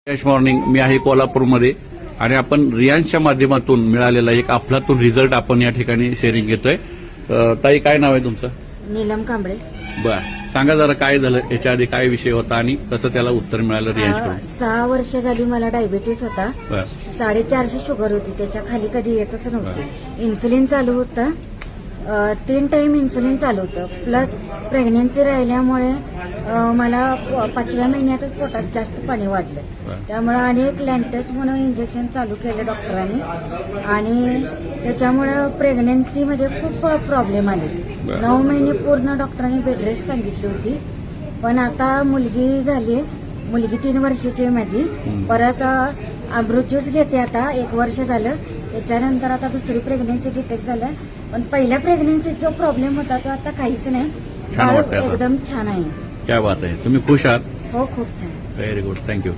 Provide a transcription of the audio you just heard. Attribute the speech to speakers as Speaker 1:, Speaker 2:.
Speaker 1: Fresh morning. मी आहे कोल्हापूरमध्ये आणि आपण रियांशच्या माध्यमातून मिळालेला एक अफलातून रिझल्ट आपण या ठिकाणी शेअरिंग घेतोय. ताई, काय नाव आहे तुमचं?
Speaker 2: नीलम कांबळे.
Speaker 1: बर, सांगा जरा काय झालं, याच्या आधी काय विषय होता आणि कसं त्याला उत्तर मिळालं रियांशकडून?
Speaker 2: 6 वर्ष झाली मला डायबिटीस होता.
Speaker 1: बर,
Speaker 2: 450 शुगर होती, त्याच्या खाली कधी येतच नव्हती. इन्सुलिन चालू होतं, 3 टाइम इन्सुलिन चालू होतं. प्लस प्रेग्नन्सी राहिल्यामुळे मला 5व्या महिन्यातच पोटात जास्त पाणी वाढलं. त्यामुळे अनेक लॅन्टस म्हणून इंजेक्शन चालू केलं डॉक्टरांनी आणि त्याच्यामुळे प्रेग्नन्सीमध्ये खूप प्रॉब्लेम आले. 9 महिने पूर्ण डॉक्टरांनी बेड रेस्ट सांगितली होती. पण आता मुलगी झाली, मुलगी 3 वर्षाची आहे माझी. परत अमृत ज्यूस घेते आता 1 वर्ष झालं. त्याच्यानंतर आता दुसरी प्रेग्नन्सी डिटेक्ट झालं. पण पहिल्या प्रेग्नन्सीचा जो प्रॉब्लेम होता तो आता काहीच नाही.
Speaker 1: छान वाटतंय आता.
Speaker 2: एकदम छान आहे.
Speaker 1: क्या बात आहे. तुम्ही खुश आहात?
Speaker 2: हो, खूप छान.
Speaker 1: Very good, thank you.